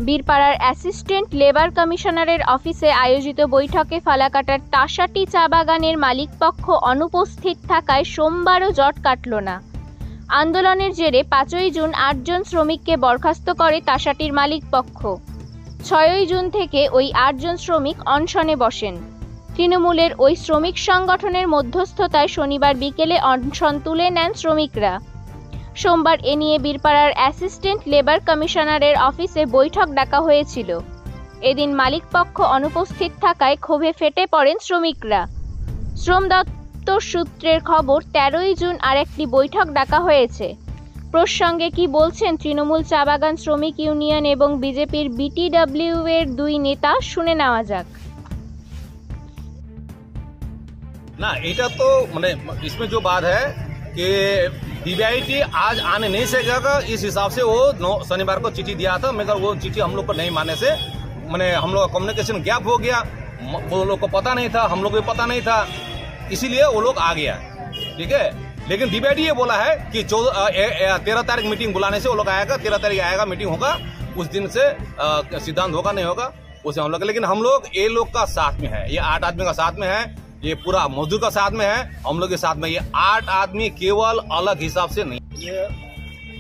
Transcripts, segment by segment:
বীরপাড়ার assistant labour কমিশনারের অফিসে আয়োজিত বৈঠকে ফালাকাটার তাসাটি চা বাগানের মালিকপক্ষ অনুপস্থিত থাকায় সোমবারও জট কাটল না। আন্দোলনের জেরে 5ই জুন 8 জন শ্রমিককে বরখাস্ত করে তাসাটির মালিকপক্ষ। 6ই জুন থেকে ওই 8 জন শ্রমিক অনশনে বসেন। তৃণমূলের ওই শ্রমিক সংগঠনের মধ্যস্থতায় শনিবার বিকেলে অনশন তুলে নেন শ্রমিকরা। সোমবার এ নিয়ে বীরপাড়ার অ্যাসিস্ট্যান্ট লেবার কমিশনারের অফিসে বৈঠক ডাকা হয়েছিল। এদিন মালিকপক্ষ অনুপস্থিত থাকায় ক্ষোভে ফেটে পড়েন শ্রমিকরা। শ্রম দপ্তর সূত্রের খবর, 13ই জুন আরেকটি বৈঠক ডাকা হয়েছে। প্রসঙ্গে কি বলছেন তৃণমূল চা বাগান শ্রমিক ইউনিয়ন এবং বিজেপির বিটিডব্লিউ এর দুই নেতা, শুনে নেওয়া যাক। ना এটা तो মানে इसमें जो बात है कि डीबीआईटी आज आने नहीं सकेगा, इस हिसाब से वो शनिवार को चिट्ठी दिया था, मगर वो चिट्ठी हम लोग को नहीं मानने से मैंने हम लोग का कम्युनिकेशन गैप हो गया। वो लोग को पता नहीं था, हम लोग को भी पता नहीं था, इसीलिए वो लोग आ गया। ठीक है, लेकिन डीबीआईटी ये बोला है कि 13 तारीख मीटिंग बुलाने से वो लोग आएगा, 13 तारीख आएगा, मीटिंग होगा, उस दिन से सिद्धांत होगा नहीं होगा उसे हम लोग। लेकिन हम लोग ये लोग का साथ में है, ये 8 आदमी का साथ में है, ये पूरा मजदूर का साथ में है, हम लोग के साथ में। ये 8 आदमी केवल अलग हिसाब से नहीं। ये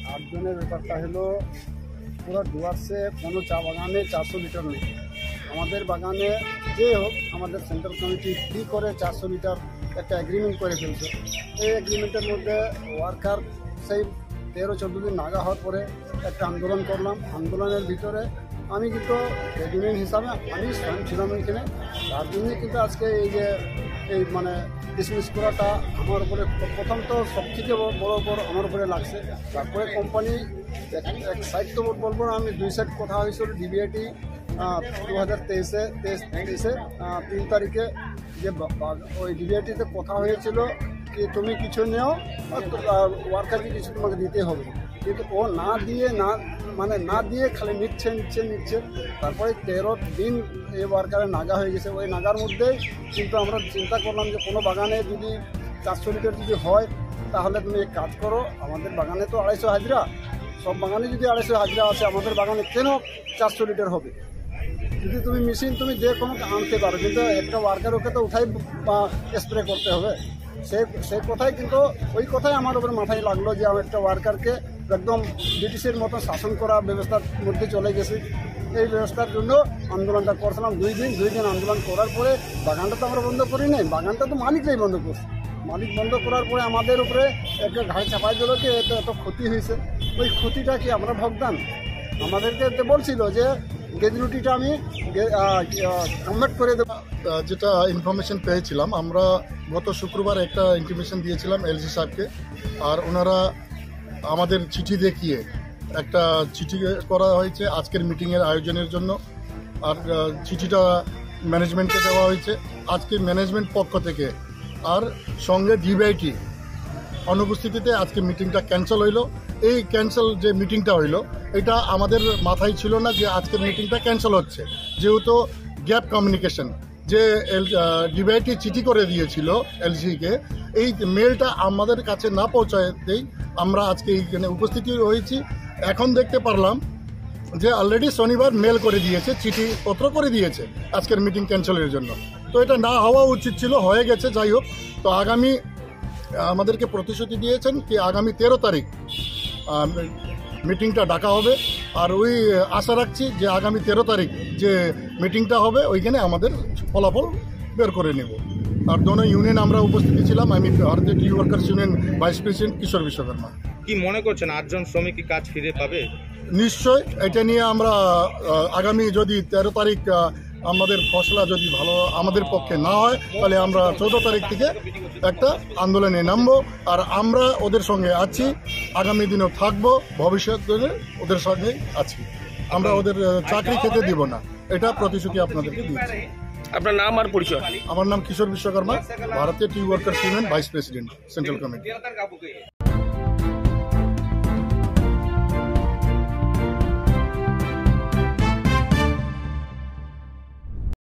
8 জনের ব্যাপারটা হলো পুরো ডুয়ার্সে কোনো চা বাগানে 400 লিটার নেই। আমাদের বাগানে যে হোক, আমাদের সেন্ট্রাল কমিটি কি করে 400 লিটার একটা এগ্রিমেন্ট করে ফেলছে। এই এগ্রিমেন্টের মধ্যে ওয়ার্কার সেই 13-14 দিন নাগা হওয়ার পরে একটা আন্দোলন করলাম। আন্দোলনের ভিতরে আমি কিন্তু এগ্রিমেন্ট হিসাবে আমি স্বয়ং ছিলাম এখানে। তার জন্যে কিন্তু আজকে এই যে এই মানে ডিসমিস করাটা আমার উপরে প্রথম তো সবথেকে বড় আমার উপরে লাগছে। তারপরে কোম্পানি এক সাইড তো বলবো না, আমি 2 সাইড কথা হয়েছিল। ডিবিআইটি 2023-এ 3 তারিখে যে ওই ডিবিআইটিতে কথা হয়েছিল কি তুমি কিছু নেও, ওয়ার্কারকে কিছু তোমাকে দিতে হবে, কিন্তু ও না দিয়ে খালি নিচ্ছে। তারপরে 13 দিন এই ওয়ার্কারের নাগা হয়ে গেছে। ওই নাগার মধ্যে কিন্তু আমরা চিন্তা করলাম যে কোনো বাগানে যদি 400 লিটার যদি হয়, তাহলে তুমি এক কাজ করো, আমাদের বাগানে তো 250 হাজিরা, সব বাগানে যদি 250 হাজিরা আছে, আমাদের বাগানে কেন 400 লিটার হবে? যদি তুমি মেশিন তুমি যে কোনো আনতে পারো, কিন্তু একটা ওয়ার্কারকে তো উঠাই স্প্রে করতে হবে। সেই কথাই কিন্তু ওই কথাই আমার উপরে মাথায় লাগলো যে আমি একটা ওয়ার্কারকে একদম ব্রিটিশের মতো শাসন করা ব্যবস্থার মধ্যে চলে গেছি। এই ব্যবস্থার জন্য আন্দোলনটা করছিলাম 2 দিন আন্দোলন করার পরে বাগানটা তো আমরা বন্ধ করি নাই, বাগানটা তো মালিকরাই বন্ধ করছে। মালিক বন্ধ করার পরে আমাদের উপরে একটা ঘাড়ে চাপাই দিল কি এত ক্ষতি হয়েছে। ওই ক্ষতিটা কি আমরা ভোগদান? আমাদেরকে বলছিল যে গ্যাজুটিটা আমি কনভার্ট করে দেবো। যেটা ইনফরমেশন পেয়েছিলাম, আমরা গত শুক্রবার একটা ইনফরমেশন দিয়েছিলাম এলজি সাহেবকে, আর ওনারা আমাদের চিঠি দেখিয়ে একটা চিঠি করা হয়েছে আজকের মিটিংয়ের আয়োজনের জন্য। আর চিঠিটা ম্যানেজমেন্টকে দেওয়া হয়েছে আজকে ম্যানেজমেন্ট পক্ষ থেকে, আর সঙ্গে ডিবিআইটি অনুপস্থিতিতে আজকে মিটিংটা ক্যান্সেল হইল। এই ক্যান্সেল যে মিটিংটা হইল, এটা আমাদের মাথায় ছিল না যে আজকের মিটিংটা ক্যান্সেল হচ্ছে, যেহেতু গ্যাপ কমিউনিকেশন যে ডিবিআইটি চিঠি করে দিয়েছিল এলজিকে, এই মেলটা আমাদের কাছে না পৌঁছাতেই আমরা আজকে এইখানে উপস্থিতি হয়েছি। এখন দেখতে পারলাম যে অলরেডি শনিবার মেল করে দিয়েছে, চিঠিপত্র করে দিয়েছে আজকের মিটিং ক্যান্সেলের জন্য। তো এটা না হওয়া উচিত ছিল, হয়ে গেছে। যাই হোক, তো আগামী আমাদেরকে প্রতিশ্রুতি দিয়েছেন কি আগামী 13 তারিখ মিটিংটা ডাকা হবে, আর ওই আশা রাখছি যে আগামী 13 তারিখ যে মিটিংটা হবে ওইখানে আমাদের ফলাফল বের করে নেব। আর দোনো ইউনিয়ন আমরা উপস্থিত ছিলাম। আমি ভারতীয় tea workers union vice president কিশোর বিশ্বকর্মা। কি মনে করছেন 8 জন শ্রমিক কি কাজ ফিরে পাবে? নিশ্চয়, এটা নিয়ে আমরা আগামী যদি 13 তারিখ আমাদের ফসলা যদি ভালো আমাদের পক্ষে না হয়, তাহলে আমরা 14 তারিখ থেকে একটা আন্দোলনে নামবো। আর আমরা ওদের সঙ্গে আছি, আগামী দিনেও থাকবো, ভবিষ্যৎ দিনে ওদের সঙ্গে আছি। আমরা ওদের চাকরি খেতে দিব না, এটা প্রতিশ্রুতি আপনাদেরকে দিচ্ছি। আপনার নাম আর পরিচয়? আমার নাম Kishore Vishwakarma, Bharatiya tea workers union vice president, central committee.